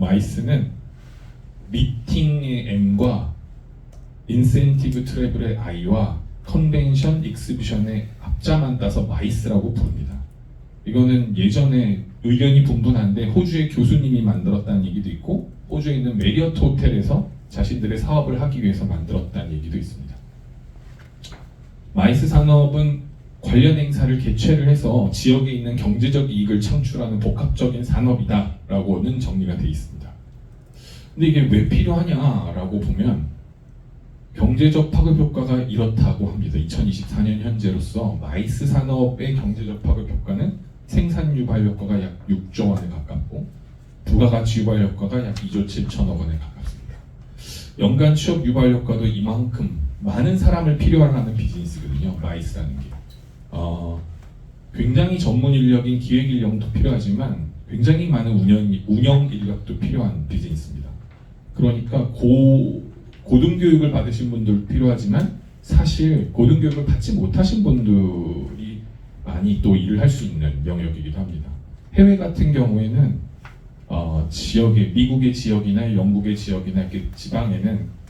마이스는 미팅의 M과 인센티브 트래블의 I와 컨벤션 익스비션의 합자만 따서 마이스라고 부릅니다. 이거는 예전에 의견이 분분한데 호주의 교수님이 만들었다는 얘기도 있고 호주에 있는 메리어트 호텔에서 자신들의 사업을 하기 위해서 만들었다는 얘기도 있습니다. 마이스 산업은 관련 행사를 개최를 해서 지역에 있는 경제적 이익을 창출하는 복합적인 산업이다라고는 정리가 되어 있습니다. 근데 이게 왜 필요하냐라고 보면 경제적 파급 효과가 이렇다고 합니다. 2024년 현재로서 마이스 산업의 경제적 파급 효과는 생산 유발 효과가 약 6조 원에 가깝고 부가가치 유발 효과가 약 2조 7천억 원에 가깝습니다. 연간 취업 유발 효과도 이만큼 많은 사람을 필요로 하는 비즈니스거든요. 마이스라는 게. 굉장히 전문 인력인 기획 인력도 필요하지만 굉장히 많은 운영 인력도 필요한 비즈니스입니다. 그러니까 고등교육을 받으신 분들 필요하지만 사실 고등교육을 받지 못하신 분들이 많이 또 일을 할 수 있는 영역이기도 합니다. 해외 같은 경우에는 지역의 미국의 지역이나 영국의 지역이나 이렇게 지방에는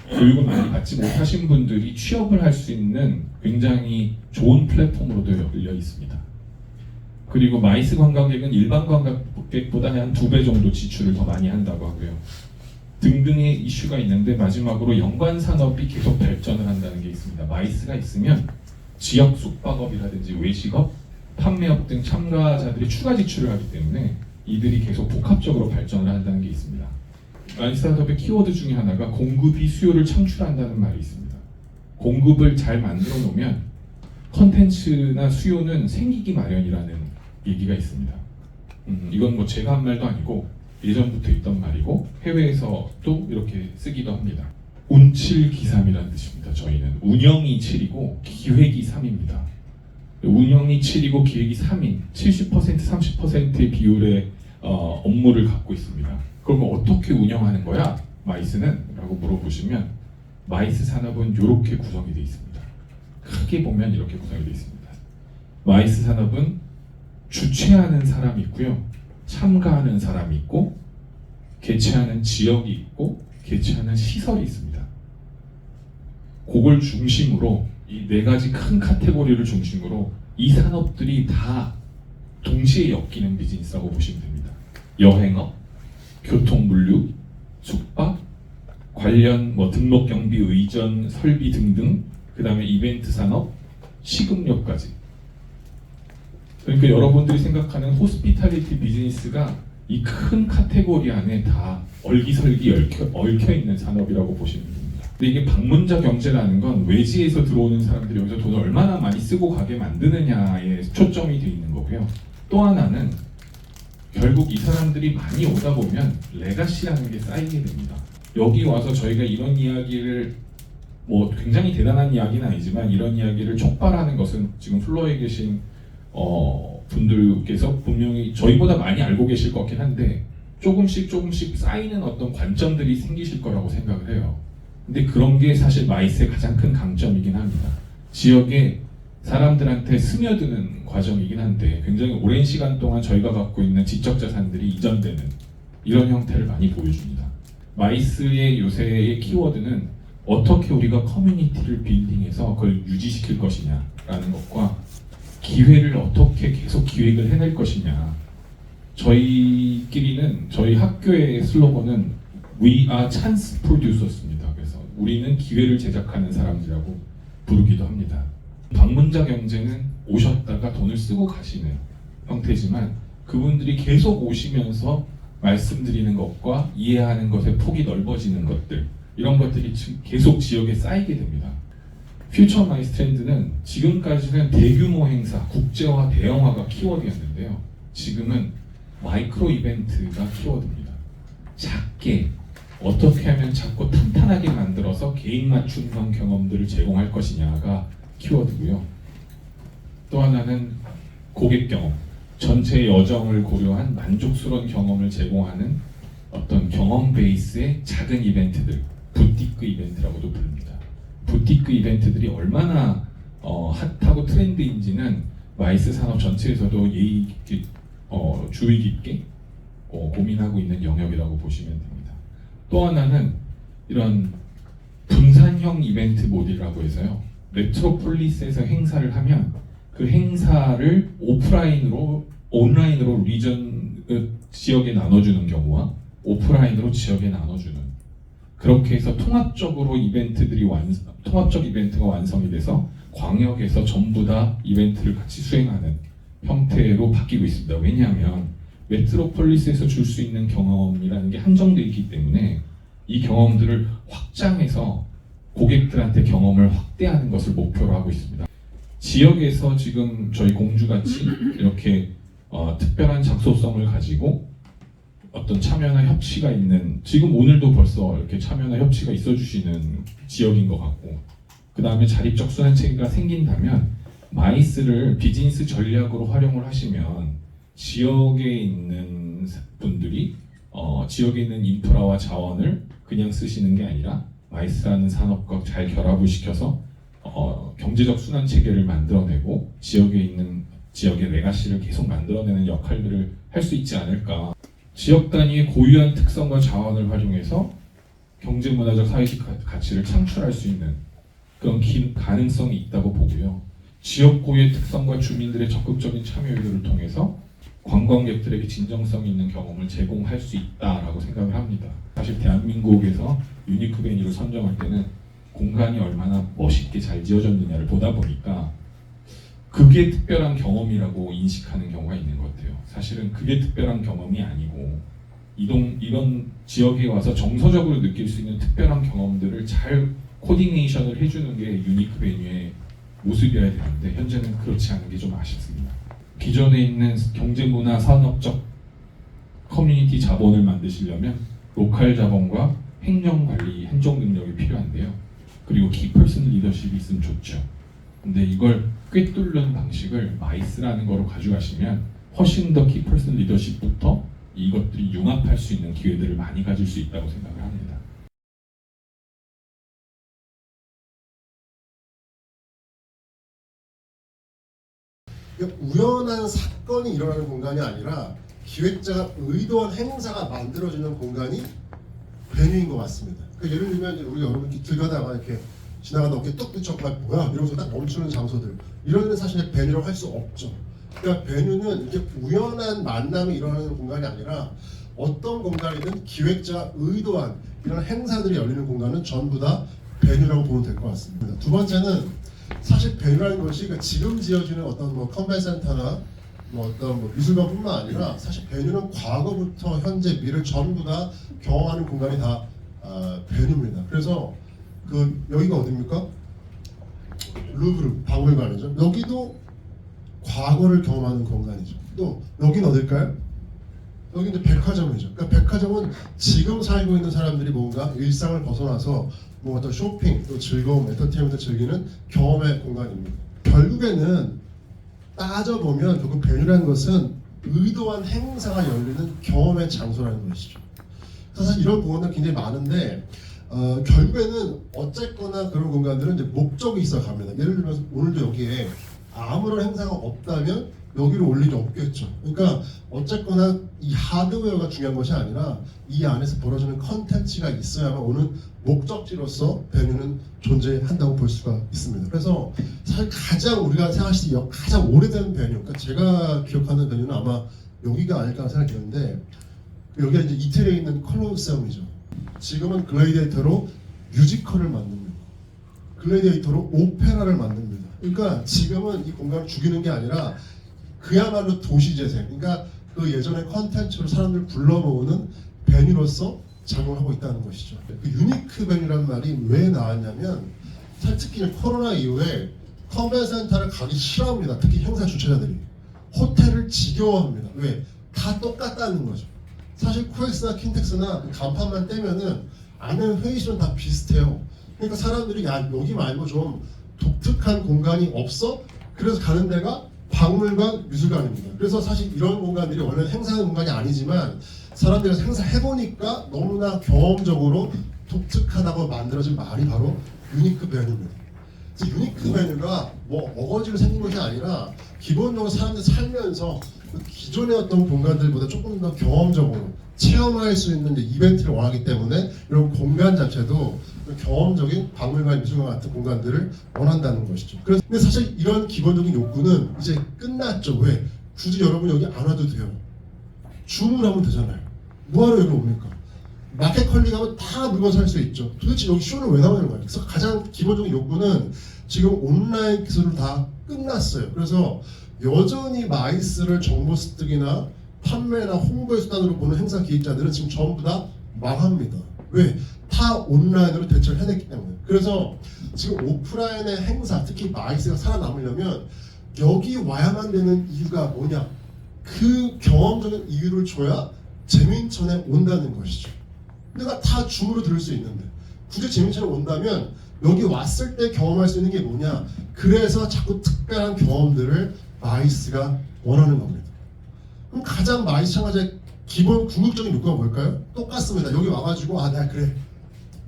교육을 많이 받지 못하신 분들이 취업을 할 수 있는 굉장히 좋은 플랫폼으로도 열려 있습니다. 그리고 마이스 관광객은 일반 관광객보다 한 2배 정도 지출을 더 많이 한다고 하고요. 등등의 이슈가 있는데 마지막으로 연관 산업이 계속 발전을 한다는 게 있습니다. 마이스가 있으면 지역 숙박업이라든지 외식업, 판매업 등 참가자들이 추가 지출을 하기 때문에 이들이 계속 복합적으로 발전을 한다는 게 있습니다. 마이스 산업의 키워드 중에 하나가 공급이 수요를 창출한다는 말이 있습니다. 공급을 잘 만들어 놓으면 컨텐츠나 수요는 생기기 마련이라는 얘기가 있습니다. 이건 뭐 제가 한 말도 아니고 예전부터 있던 말이고 해외에서도 이렇게 쓰기도 합니다. 운칠기삼이라는 뜻입니다. 저희는 운영이 7이고 기획이 3입니다. 운영이 7이고 기획이 3인 70% 30%의 비율의 업무를 갖고 있습니다. 그러면 어떻게 운영하는 거야? 마이스는? 라고 물어보시면 마이스 산업은 이렇게 구성이 되어 있습니다. 크게 보면 이렇게 구성이 되어 있습니다. 마이스 산업은 주최하는 사람이 있고요. 참가하는 사람이 있고 개최하는 지역이 있고 개최하는 시설이 있습니다. 그걸 중심으로 이 4가지 큰 카테고리를 중심으로 이 산업들이 다 동시에 엮이는 비즈니스라고 보시면 됩니다. 여행업, 교통물류, 숙박, 관련 등록 경비, 의전, 설비 등등, 그 다음에 이벤트 산업, 식음료까지. 그러니까 여러분들이 생각하는 호스피탈리티 비즈니스가 이 큰 카테고리 안에 다 얼기설기 얽혀 있는 산업이라고 보시면 됩니다. 근데 이게 방문자 경제라는 건 외지에서 들어오는 사람들이 여기서 돈을 얼마나 많이 쓰고 가게 만드느냐에 초점이 돼 있는 거고요. 또 하나는 결국 이 사람들이 많이 오다 보면 레가시라는 게 쌓이게 됩니다. 여기 와서 저희가 이런 이야기를 굉장히 대단한 이야기는 아니지만 이런 이야기를 촉발하는 것은 지금 플로어에 계신 분들께서 분명히 저희보다 많이 알고 계실 것 같긴 한데 조금씩 쌓이는 어떤 관점들이 생기실 거라고 생각을 해요. 근데 그런 게 사실 마이스의 가장 큰 강점이긴 합니다. 지역에 사람들한테 스며드는 과정이긴 한데 굉장히 오랜 시간 동안 저희가 갖고 있는 지적 자산들이 이전되는 이런 형태를 많이 보여줍니다. 마이스의 요새의 키워드는 어떻게 우리가 커뮤니티를 빌딩해서 그걸 유지시킬 것이냐라는 것과 기회를 어떻게 계속 기획을 해낼 것이냐. 저희끼리는 저희 학교의 슬로건은 We are chance producers입니다. 그래서 우리는 기회를 제작하는 사람들이라고 부르기도 합니다. 방문자 경제는 오셨다가 돈을 쓰고 가시는 형태지만 그분들이 계속 오시면서 말씀드리는 것과 이해하는 것의 폭이 넓어지는 것들 이런 것들이 계속 지역에 쌓이게 됩니다. 퓨처 마이스 트렌드는 지금까지는 대규모 행사, 국제화, 대형화가 키워드였는데요. 지금은 마이크로 이벤트가 키워드입니다. 작게 어떻게 하면 작고 탄탄하게 만들어서 개인 맞춤형 경험들을 제공할 것이냐가 키워드고요. 또 하나는 고객 경험, 전체 여정을 고려한 만족스러운 경험을 제공하는 어떤 경험 베이스의 작은 이벤트들, 부티크 이벤트라고도 부릅니다. 부티크 이벤트들이 얼마나 핫하고 트렌드인지는 마이스 산업 전체에서도 주의 깊게 고민하고 있는 영역이라고 보시면 됩니다. 또 하나는 이런 분산형 이벤트 모델이라고 해서요. 메트로폴리스에서 행사를 하면 그 행사를 온라인으로 지역에 나눠주는 경우와 오프라인으로 지역에 나눠주는, 그렇게 해서 통합적 이벤트가 완성이 돼서 광역에서 전부 다 이벤트를 같이 수행하는 형태로 바뀌고 있습니다. 왜냐하면 메트로폴리스에서 줄 수 있는 경험이라는 게 한정되어 있기 때문에 이 경험들을 확장해서 고객들한테 경험을 확대하는 것을 목표로 하고 있습니다. 지역에서 지금 저희 공주같이 이렇게 특별한 작소성을 가지고 어떤 참여나 협치가 있는, 지금 오늘도 벌써 이렇게 참여나 협치가 있어주시는 지역인 것 같고, 그 다음에 자립적 순환 체계가 생긴다면 마이스를 비즈니스 전략으로 활용을 하시면 지역에 있는 분들이 지역에 있는 인프라와 자원을 그냥 쓰시는 게 아니라 마이스라는 산업과 잘 결합을 시켜서 경제적 순환 체계를 만들어내고 지역의 레가시를 계속 만들어내는 역할들을 할 수 있지 않을까. 지역 단위의 고유한 특성과 자원을 활용해서 경제문화적 사회적 가치를 창출할 수 있는 그런 가능성이 있다고 보고요. 지역 고유의 특성과 주민들의 적극적인 참여 의도를 통해서 관광객들에게 진정성 있는 경험을 제공할 수 있다라고 생각을 합니다. 사실 대한민국에서 유니크 베뉴를 선정할 때는 공간이 얼마나 멋있게 잘 지어졌느냐를 보다 보니까 그게 특별한 경험이라고 인식하는 경우가 있는 것 같아요. 사실은 그게 특별한 경험이 아니고 이런 지역에 와서 정서적으로 느낄 수 있는 특별한 경험들을 잘 코디네이션을 해주는 게 유니크 베뉴의 모습이어야 되는데 현재는 그렇지 않은 게 좀 아쉽습니다. 기존에 있는 경제문화 산업적 커뮤니티 자본을 만드시려면 로컬 자본과 행정관리, 행정 능력이 필요한데요. 그리고 키퍼슨 리더십이 있으면 좋죠. 근데 이걸 꿰뚫는 방식을 마이스라는 거로 가져가시면 훨씬 더 키퍼슨 리더십부터 이것들이 융합할 수 있는 기회들을 많이 가질 수 있다고 생각을 합니다. 우연한 사건이 일어나는 공간이 아니라 기획자가 의도한 행사가 만들어지는 공간이 베뉴인 것 같습니다. 그러니까 예를 들면 우리 여러분 길 가다가 이렇게 지나가다 어깨 뚝 붙였고 뭐야 이러면서 딱 멈추는 장소들, 이런 데는 사실 베뉴라고 할 수 없죠. 그러니까 베뉴는 이렇게 우연한 만남이 일어나는 공간이 아니라 어떤 공간이든 기획자가 의도한 이런 행사들이 열리는 공간은 전부 다 베뉴라고 보면 될 것 같습니다. 두 번째는 사실 베뉴라는 것이 지금 지어지는 어떤 컨벤센터나 어떤 미술관뿐만 아니라 사실 베뉴는 과거부터 현재 미래를 전부 다 경험하는 공간이 다 베뉴입니다. 그래서 여기가 어디입니까? 루브르 박물관이죠. 여기도 과거를 경험하는 공간이죠. 또 여기는 어딜까요? 여기는 백화점이죠. 그러니까 백화점은 지금 살고 있는 사람들이 뭔가 일상을 벗어나서 어떤 쇼핑, 또 즐거움, 엔터테인먼트 즐기는 경험의 공간입니다. 결국에는 따져보면 결국 베뉴라는 것은 의도한 행사가 열리는 경험의 장소라는 것이죠. 사실 이런 공간들 굉장히 많은데 결국에는 어쨌거나 그런 공간들은 이제 목적이 있어 갑니다. 예를 들면 오늘도 여기에 아무런 행사가 없다면 여기로 올 일이 없겠죠. 그러니까 어쨌거나 이 하드웨어가 중요한 것이 아니라 이 안에서 벌어지는 컨텐츠가 있어야만 오는 목적지로서 베뉴는 존재한다고 볼 수가 있습니다. 그래서 사실 가장 우리가 생각하실 때 가장 오래된 베뉴, 그러니까 제가 기억하는 베뉴는 아마 여기가 아닐까 생각이 드는데, 여기가 이제 이태리에 있는 콜로세움이죠. 지금은 글래디에이터로 뮤지컬을 만듭니다. 글래디에이터로 오페라를 만듭니다. 그러니까 지금은 이 공간을 죽이는 게 아니라 그야말로 도시재생, 그러니까 그 예전의 컨텐츠로 사람들 불러 모으는 베뉴로서 작용하고 있다는 것이죠. 그 유니크 베뉴라는 말이 왜 나왔냐면 특히 코로나 이후에 컨벤센터를 가기 싫어합니다. 특히 행사 주최자들이 호텔을 지겨워합니다. 왜? 다 똑같다는 거죠. 사실 코엑스나 킨텍스나 간판만 떼면은 안에는 회의실은 다 비슷해요. 그러니까 사람들이 야 여기 말고 좀 독특한 공간이 없어? 그래서 가는 데가 박물관, 미술관입니다. 그래서 사실 이런 공간들이 원래 행사하는 공간이 아니지만 사람들이 행사해보니까 너무나 경험적으로 독특하다고 만들어진 말이 바로 유니크 베뉴입니다. 유니크 베뉴가 어거지로 생긴 것이 아니라 기본적으로 사람들이 살면서 기존의 어떤 공간들보다 조금 더 경험적으로 체험할 수 있는 이제 이벤트를 원하기 때문에 이런 공간 자체도 경험적인 박물관, 미술관 같은 공간들을 원한다는 것이죠. 그래서 근데 사실 이런 기본적인 욕구는 이제 끝났죠. 왜? 굳이 여러분 여기 안 와도 돼요. 주문하면 되잖아요. 뭐하러 여기 옵니까? 마켓컬리 가면 다 물건 살 수 있죠. 도대체 여기 쇼는 왜 나오는 거예요? 그래서 가장 기본적인 욕구는 지금 온라인 기술로 다 끝났어요. 그래서 여전히 마이스를 정보 습득이나 판매나 홍보의 수단으로 보는 행사 기획자들은 지금 전부 다 망합니다. 왜? 다 온라인으로 대처를 해냈기 때문에. 그래서 지금 오프라인의 행사, 특히 마이스가 살아남으려면 여기 와야만 되는 이유가 뭐냐? 그 경험적인 이유를 줘야 재민천에 온다는 것이죠. 내가 다 줌으로 들을 수 있는데 굳이 재민천에 온다면 여기 왔을 때 경험할 수 있는 게 뭐냐? 그래서 자꾸 특별한 경험들을 마이스가 원하는 겁니다. 그럼 가장 마이스 참가자의 기본 궁극적인 욕구가 뭘까요? 똑같습니다. 여기 와가지고 아 내가 그래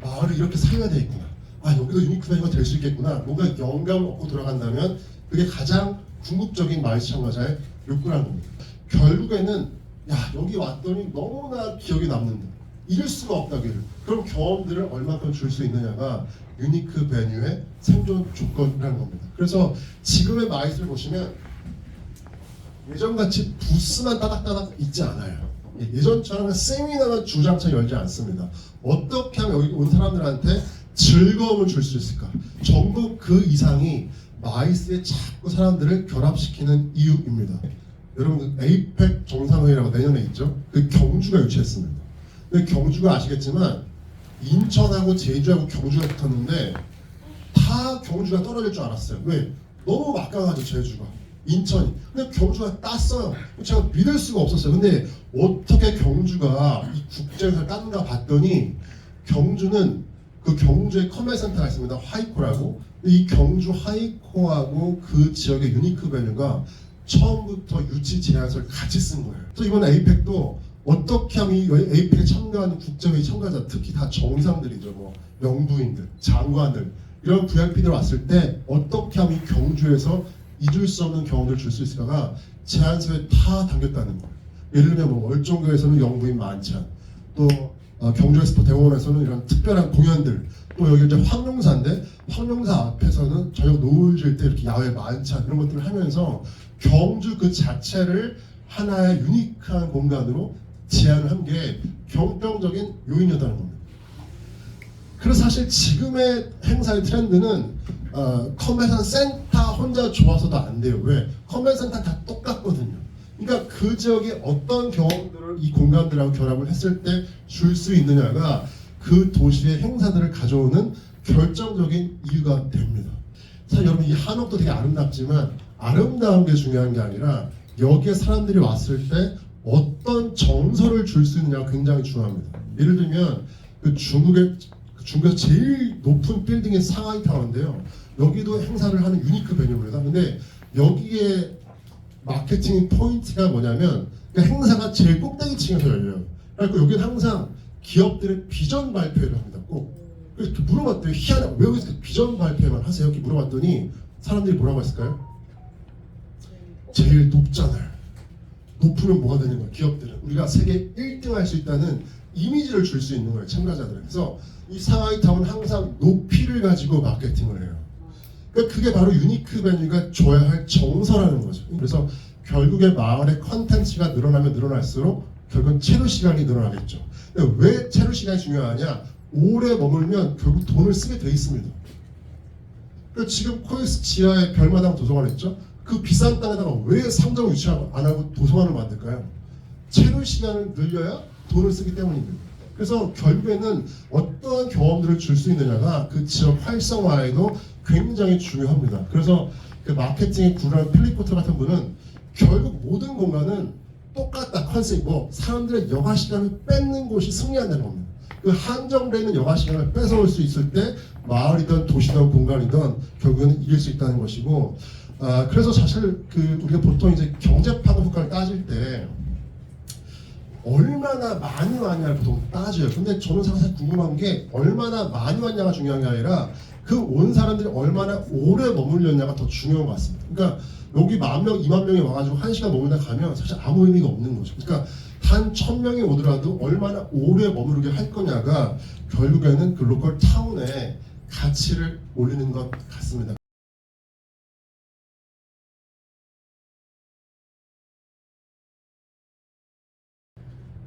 마을을 이렇게 살려야 되겠구나. 아 여기도 유니크 베뉴가 될 수 있겠구나. 뭔가 영감을 얻고 돌아간다면 그게 가장 궁극적인 마이스 참가자의 욕구라는 겁니다. 결국에는 야 여기 왔더니 너무나 기억에 남는다. 잃을 수가 없다 기를. 그럼 경험들을 얼마큼 줄 수 있느냐가 유니크 베뉴의 생존 조건이라는 겁니다. 그래서 지금의 마이스를 보시면 예전같이 부스만 따닥따닥 있지 않아요. 예전처럼 세미나나 주장창 열지 않습니다. 어떻게 하면 여기 온 사람들한테 즐거움을 줄 수 있을까? 전부 그 이상이 마이스에 자꾸 사람들을 결합시키는 이유입니다. 여러분 에이펙 정상회의라고 내년에 있죠? 그 경주가 유치했습니다. 근데 경주가 아시겠지만 인천하고 제주하고 경주가 붙었는데 다 경주가 떨어질 줄 알았어요. 왜? 너무 막강하죠 제주가. 인천이. 근데 경주가 땄어요. 제가 믿을 수가 없었어요. 근데 어떻게 경주가 이 국제에서 땄는가 봤더니 경주는 그 경주에 커맨센터가 있습니다. 하이코라고. 이 경주 하이코하고 그 지역의 유니크 베뉴가 처음부터 유치 제안서를 같이 쓴 거예요. 그래서 이번 에이펙도 어떻게 하면 이 에이펙에 참가하는 국제회의 참가자 특히 다 정상들이죠. 뭐 영부인들, 장관들 이런 VIP들 왔을 때 어떻게 하면 이 경주에서 잊을 수 없는 경험을 줄 수 있을까가 제안서에 다 담겼다는 거예요. 예를 들면 뭐 월정교에서는 영부인 만찬, 또 경주엑스포 대공원에서는 이런 특별한 공연들, 또 여기 이제 황룡사인데 황룡사 앞에서는 저녁 노을 질 때 이렇게 야외 만찬 이런 것들을 하면서 경주 그 자체를 하나의 유니크한 공간으로 제안을 한 게 경병적인 요인이었다는 겁니다. 그래서 사실 지금의 행사의 트렌드는 컨벤션 센터 혼자 좋아서도 안 돼요. 왜? 컨벤션 센터 다 똑같거든요. 그러니까 그 지역의 어떤 경험들을 이 공간들하고 결합을 했을 때 줄 수 있느냐가 그 도시의 행사들을 가져오는 결정적인 이유가 됩니다. 사실 여러분 이 한옥도 되게 아름답지만 아름다운 게 중요한 게 아니라 여기에 사람들이 왔을 때 어떤 정서를 줄 수 있느냐가 굉장히 중요합니다. 예를 들면 그 중국에서 제일 높은 빌딩이 상하이 타워인데요. 여기도 행사를 하는 유니크 베뉴입니다. 근데 여기에 마케팅 포인트가 뭐냐면 그 행사가 제일 꼭대기층에서 열려요. 그래서 여기는 항상 기업들의 비전 발표를 합니다. 꼭. 그래서 물어봤더니 희한해. 왜 여기서 비전 발표만 하세요? 이렇게 물어봤더니 사람들이 뭐라고 했을까요? 제일 높잖아요. 높으면 뭐가 되는 거예요? 기업들은 우리가 세계 1등 할 수 있다는 이미지를 줄 수 있는 거예요. 참가자들은. 그래서 이 상하이 타운은 항상 높이를 가지고 마케팅을 해요. 그러니까 그게 바로 유니크 베뉴가 줘야 할 정서라는 거죠. 그래서 결국에 마을의 컨텐츠가 늘어나면 늘어날수록 결국은 체류 시간이 늘어나겠죠. 근데 왜 체류 시간이 중요하냐? 오래 머물면 결국 돈을 쓰게 돼 있습니다. 그러니까 지금 코엑스 지하에 별마당 도서관 있죠? 그 비싼 땅에다가 왜 상점 유치 안 하고 도서관을 만들까요? 체류 시간을 늘려야 돈을 쓰기 때문입니다. 그래서 결국에는 어떠한 경험들을 줄 수 있느냐가 그 지역 활성화에도 굉장히 중요합니다. 그래서 그 마케팅의 구라는 필리포터 같은 분은 결국 모든 공간은 똑같다 컨셉 뭐 사람들의 여가 시간을 뺏는 곳이 승리한다는 겁니다. 그 한정되어 있는 여가 시간을 뺏어올 수 있을 때 마을이든 도시든 공간이든 결국에는 이길 수 있다는 것이고 그래서 사실 그 우리가 보통 이제 경제 파급 효과를 따질 때 얼마나 많이 왔냐를 보통 따져요. 근데 저는 사실 궁금한 게 얼마나 많이 왔냐가 중요한 게 아니라 그 온 사람들이 얼마나 오래 머물렸냐가 더 중요한 것 같습니다. 그러니까 여기 10,000명, 20,000명이 와가지고 1시간 머물다 가면 사실 아무 의미가 없는 거죠. 그러니까 단 1,000명이 오더라도 얼마나 오래 머무르게 할 거냐가 결국에는 그 로컬 타운의 가치를 올리는 것 같습니다.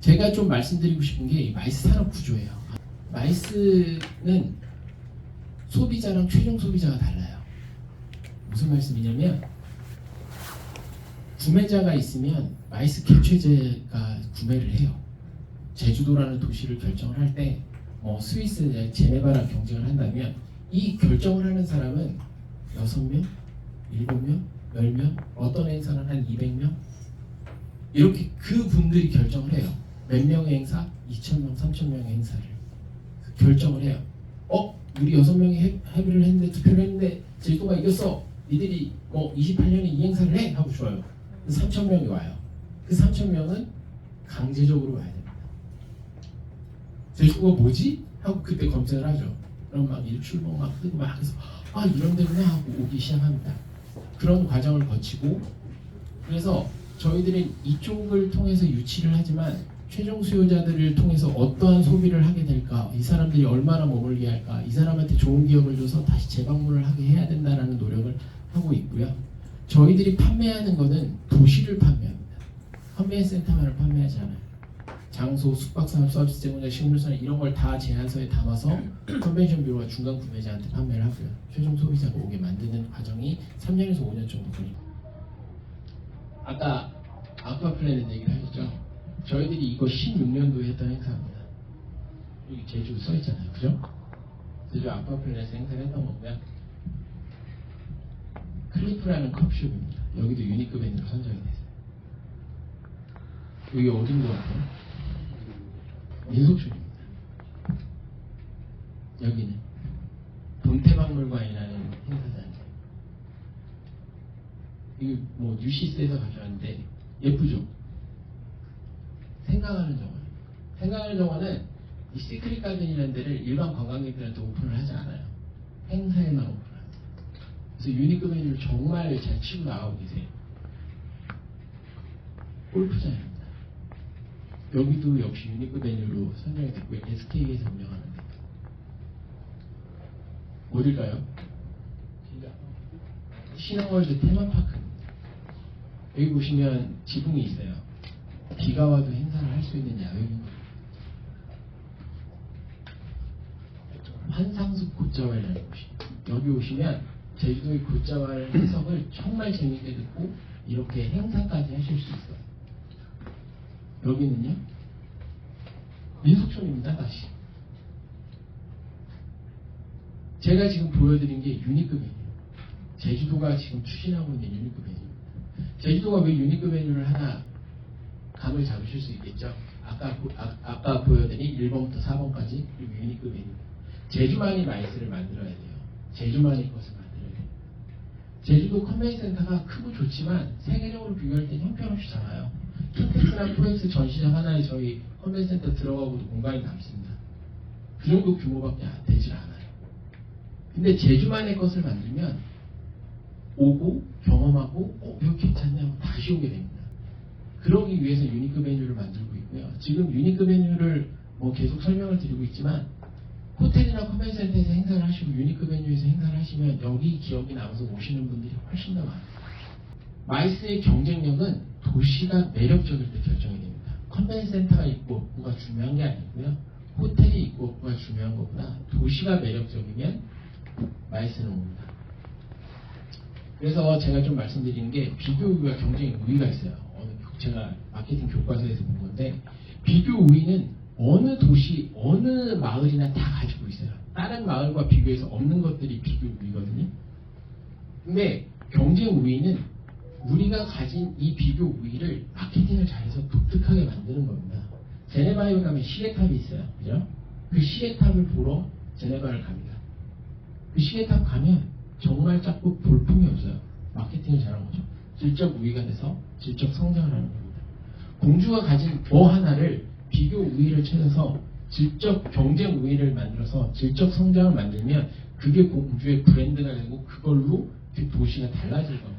제가 좀 말씀드리고 싶은 게 이 마이스 산업 구조예요. 마이스는 소비자랑 최종 소비자가 달라요. 무슨 말씀이냐면 구매자가 있으면 마이스 캡처제가 구매를 해요. 제주도라는 도시를 결정을 할 때 스위스 제네바랑 경쟁을 한다면 이 결정을 하는 사람은 6명, 7명, 10명, 어떤 행사는 한 200명 이렇게 그 분들이 결정을 해요. 몇 명의 행사? 2,000명, 3,000명의 행사를 결정을 해요. 우리 6명이 합의를 했는데 투표를 했는데 제주도가 이겼어. 니들이 28년에 이 행사를 해 하고 좋아요. 3,000명이 와요. 그 3,000명은 강제적으로 와야 됩니다. 제주도가 뭐지? 하고 그때 검색을 하죠. 그럼 막 일출봉 막 뜨고 막 해서 이런 데구나 하고 오기 시작합니다. 그런 과정을 거치고 그래서 저희들은 이쪽을 통해서 유치를 하지만 최종 수요자들을 통해서 어떠한 소비를 하게 될까, 이 사람들이 얼마나 머물게 할까, 이 사람한테 좋은 기억을 줘서 다시 재방문을 하게 해야 된다는 노력을 하고 있고요. 저희들이 판매하는 거는 도시를 판매합니다. 컨벤션 센터만을 판매하지 않아요. 장소, 숙박산업, 서비스 제공자, 식물산업 이런 걸 다 제안서에 담아서 컨벤션 뷰로가 중간 구매자한테 판매를 하고요. 최종 소비자가 오게 만드는 과정이 3년에서 5년 정도 걸립니다. 아까 아쿠아 플래닛 얘기를 하셨죠? 저희들이 이거 16년도에 했던 행사입니다. 여기 제주 써있잖아요. 그죠? 제주 아쿠아 플래닛 행사를 했던 거고요. 클리프라는 컵숍입니다. 여기도 유니크 밴드로 선정이 됐어요. 여기 어딘 것 같아요? 민속촌입니다. 여기는 동태박물관이라는 행사장이에요. 이거 뉴시스에서 가져왔는데 예쁘죠? 생각하는 정원. 생각하는 정원은 이 시크릿 가든이라는 데를 일반 관광객들한테 오픈을 하지 않아요. 행사에만 오픈합니다. 그래서 유니크 메뉴를 정말 잘 치고 나가고 계세요. 골프장입니다. 여기도 역시 유니크 메뉴로 선정이 됐고요. SK에서 운영하는 데. 어딜까요? 신화월드 테마파크입니다. 여기 보시면 지붕이 있어요. 비가 와도 행사를 할 수 있는 야외입니다. 환상숲 곶자왈이라는 곳이에요. 여기 오시면 제주도의 곶자왈 해석을 정말 재밌게 듣고 이렇게 행사까지 하실 수 있어요. 여기는요 민속촌입니다. 다시 제가 지금 보여드린 게 유니크 메뉴. 제주도가 지금 추진하고 있는 유니크 메뉴입니다. 제주도가 왜 유니크 메뉴를 하나 감을 잡으실 수 있겠죠. 아까 보여드린 1번부터 4번까지 그리고 유니크 메뉴. 제주만이 마이스를 만들어야 돼요. 제주만의 것을 만들어야 돼요. 제주도 컨벤션 센터가 크고 좋지만 세계적으로 비교할 때 형편없이 작아요. 킨텍스나 프로엑스 전시장 하나에 저희 컨벤션 센터 들어가고도 공간이 남습니다. 그 정도 규모밖에 되질 않아요. 근데 제주만의 것을 만들면 오고 경험하고 이거 괜찮네 하고 다시 오게 됩니다. 그러기 위해서 유니크 메뉴를 만들고 있고요. 지금 유니크 메뉴를 계속 설명을 드리고 있지만 호텔이나 컨벤션 센터에서 행사를 하시고 유니크 메뉴에서 행사를 하시면 여기 기억이 남아서 오시는 분들이 훨씬 더 많아요. 마이스의 경쟁력은 도시가 매력적일 때 결정이 됩니다. 컨벤션 센터가 있고 없고가 중요한 게 아니고요. 호텔이 있고 없고가 중요한 것보다 도시가 매력적이면 마이스는 옵니다. 그래서 제가 좀 말씀드리는 게 비교 우위와 경쟁 우위가 있어요. 제가 마케팅 교과서에서 본 건데 비교 우위는 어느 도시, 어느 마을이나 다 가지고 있어요. 다른 마을과 비교해서 없는 것들이 비교 우위거든요. 근데 경쟁 우위는 우리가 가진 이 비교 우위를 마케팅을 잘해서 독특하게 만드는 겁니다. 제네바에 가면 시계탑이 있어요. 그죠? 그 시계탑을 보러 제네바를 갑니다. 그 시계탑 가면 정말 작고 볼품이 없어요. 마케팅을 잘한 거죠. 질적 우위가 돼서 질적 성장을 하는 겁니다. 공주가 가진 뭐 하나를 비교 우위를 찾아서 질적 경쟁 우위를 만들어서 질적 성장을 만들면 그게 공주의 브랜드가 되고 그걸로 그 도시가 달라질 겁니다.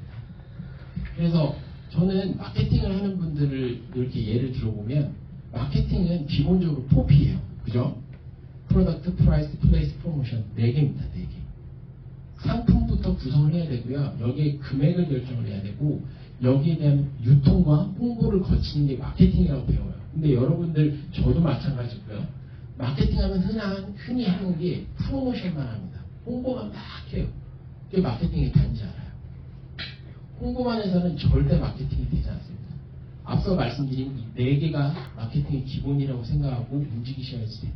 그래서 저는 마케팅을 하는 분들을 이렇게 예를 들어보면 마케팅은 기본적으로 4P예요. 그죠? 프로덕트, 프라이스, 플레이스, 프로모션 4개입니다. 4개. 상품부터 구성을 해야 되고요. 여기에 금액을 결정을 해야 되고 여기에 대한 유통과 홍보를 거치는 게 마케팅이라고 배워요. 근데 여러분들 저도 마찬가지고요. 마케팅하면 흔히 하는 게 프로모션만 합니다. 홍보만 막 해요. 그게 마케팅의 단지 알아요. 홍보만 해서는 절대 마케팅이 되지 않습니다. 앞서 말씀드린 이 4개가 마케팅의 기본이라고 생각하고 움직이셔야지 돼요.